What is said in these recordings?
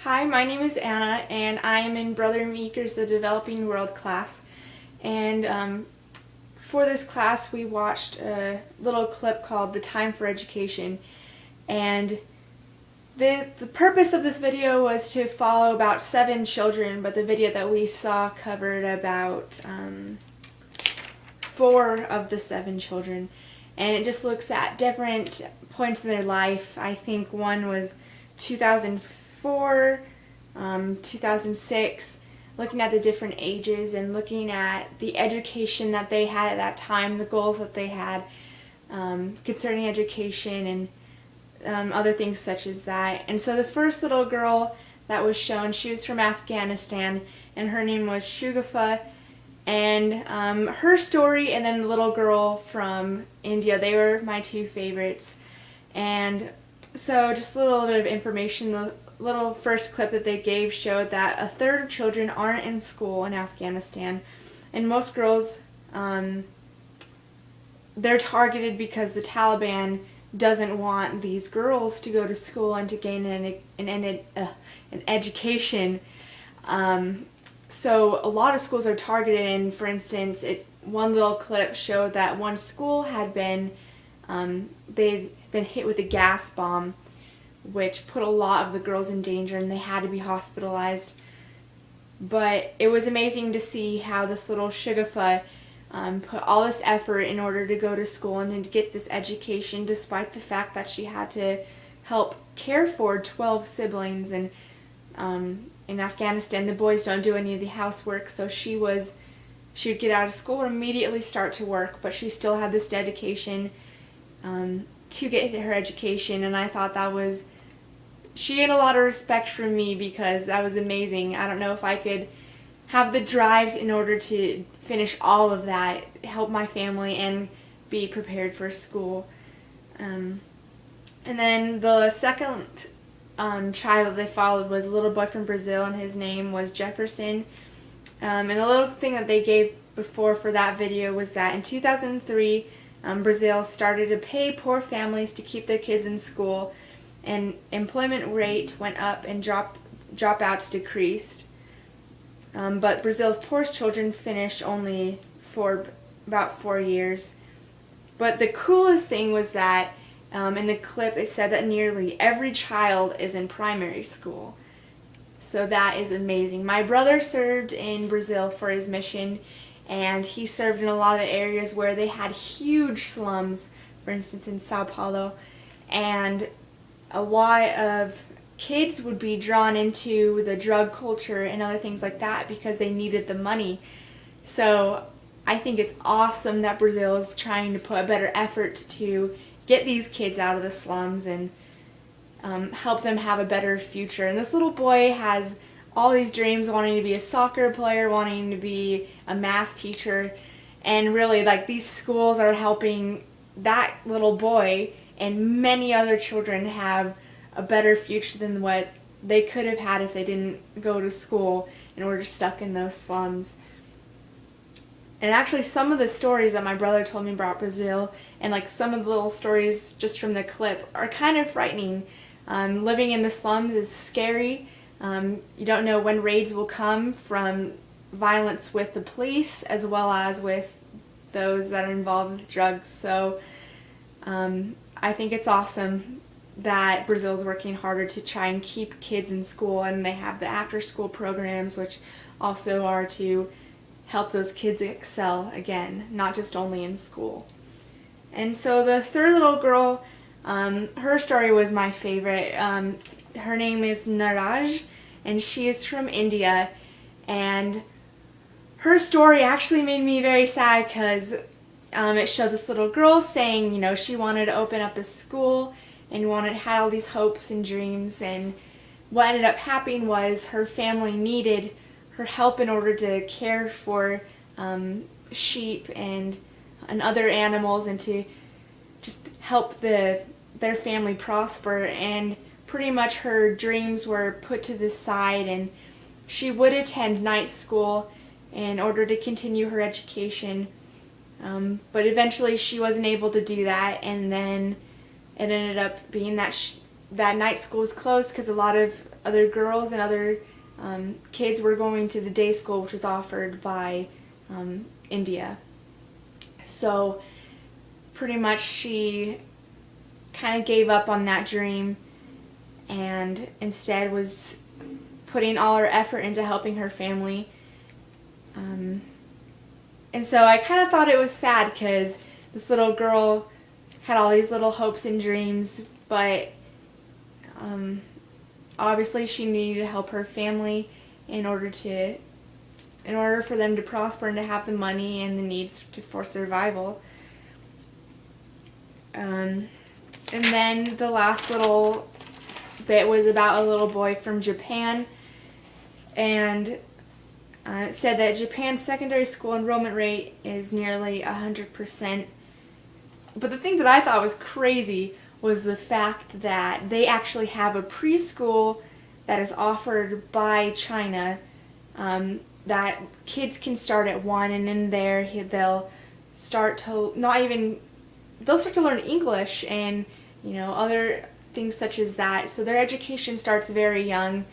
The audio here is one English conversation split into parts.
Hi, my name is Anna, and I am in Brother Meeker's The Developing World class. And for this class, we watched a little clip called The Time for Education. And the purpose of this video was to follow about 7 children, but the video that we saw covered about 4 of the 7 children. And it just looks at different points in their life. I think one was 2004, 2006, looking at the different ages and looking at the education that they had at that time, the goals that they had concerning education and other things such as that. And so the first little girl that was shown, she was from Afghanistan, and her name was Shugufa. And her story and then the little girl from India, they were my 2 favorites. And so just a little bit of information. The little first clip that they gave showed that 1/3 of children aren't in school in Afghanistan. And most girls, they're targeted because the Taliban doesn't want these girls to go to school and to gain an education. So a lot of schools are targeted, and for instance, one little clip showed that one school had been, they'd been hit with a gas bomb, which put a lot of the girls in danger, and they had to be hospitalized. But it was amazing to see how this little Shugufa put all this effort in order to go to school and to get this education, despite the fact that she had to help care for 12 siblings. And in Afghanistan, the boys don't do any of the housework, so she would get out of school and immediately start to work, but she still had this dedication to get her education. And I thought she gained a lot of respect from me because that was amazing. I don't know if I could have the drive in order to finish all of that, help my family, and be prepared for school. And then the second child that they followed was a little boy from Brazil, and his name was Jefferson. And the little thing that they gave before for that video was that in 2003, Brazil started to pay poor families to keep their kids in school, and employment rate went up and dropouts decreased. But Brazil's poorest children finished only for about 4 years. But the coolest thing was that in the clip it said that nearly every child is in primary school. So that is amazing. My brother served in Brazil for his mission, and he served in a lot of areas where they had huge slums, for instance in Sao Paulo, and a lot of kids would be drawn into the drug culture and other things like that because they needed the money. So I think it's awesome that Brazil is trying to put a better effort to get these kids out of the slums and help them have a better future. And this little boy has all these dreams, wanting to be a soccer player, wanting to be a math teacher, and really these schools are helping that little boy and many other children have a better future than what they could have had if they didn't go to school and were just stuck in those slums. And actually some of the stories that my brother told me about Brazil, and some of the little stories just from the clip, are kind of frightening. Living in the slums is scary. You don't know when raids will come from violence with the police as well as with those that are involved with drugs. So I think it's awesome that Brazil is working harder to try and keep kids in school, and they have the after-school programs, which also are to help those kids excel again, not just only in school. And so the third little girl, her story was my favorite. Her name is Naraj, and she is from India, and her story actually made me very sad because it showed this little girl saying, she wanted to open up a school and had all these hopes and dreams, and what ended up happening was her family needed her help in order to care for sheep and other animals, and to just help their family prosper. And pretty much her dreams were put to the side, and she would attend night school in order to continue her education, but eventually she wasn't able to do that, and then it ended up being that that night school was closed because a lot of other girls and other kids were going to the day school, which was offered by India. So pretty much she kind of gave up on that dream and instead was putting all her effort into helping her family. And so I kind of thought it was sad because this little girl had all these little hopes and dreams, but obviously she needed to help her family in order for them to prosper and to have the money and the needs for survival. And then the last little bit was about a little boy from Japan, and it said that Japan's secondary school enrollment rate is nearly 100%. But the thing that I thought was crazy was the fact that they actually have a preschool that is offered by China, that kids can start at 1, and in there they'll start to learn English and other things such as that. So their education starts very young.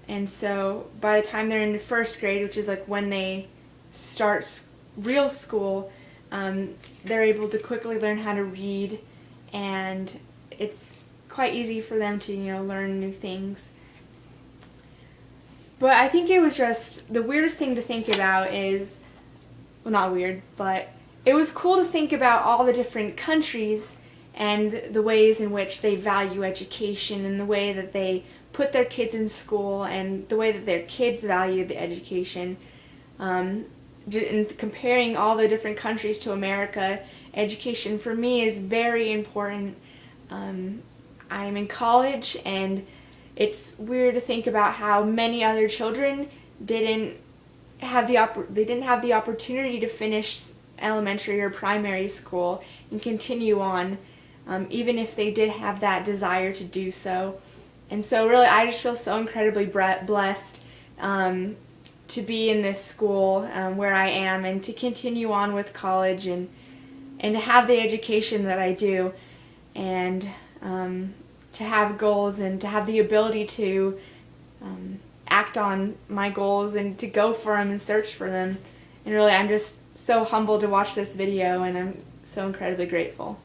And so by the time they're in the first grade, which is like when they start real school, they're able to quickly learn how to read, and it's quite easy for them to learn new things. But I think it was just the weirdest thing to think about is, well, not weird, but it was cool to think about all the different countries and the ways in which they value education and the way that they put their kids in school and the way that their kids value the education. And comparing all the different countries to America, education for me is very important. I'm in college, and it's weird to think about how many other children didn't have the opportunity to finish elementary or primary school and continue on, even if they did have that desire to do so. And so really I just feel so incredibly blessed to be in this school where I am, and to continue on with college and to have the education that I do, and to have goals and to have the ability to act on my goals and to go for them and search for them. And really I'm just so humbled to watch this video, and I'm so incredibly grateful.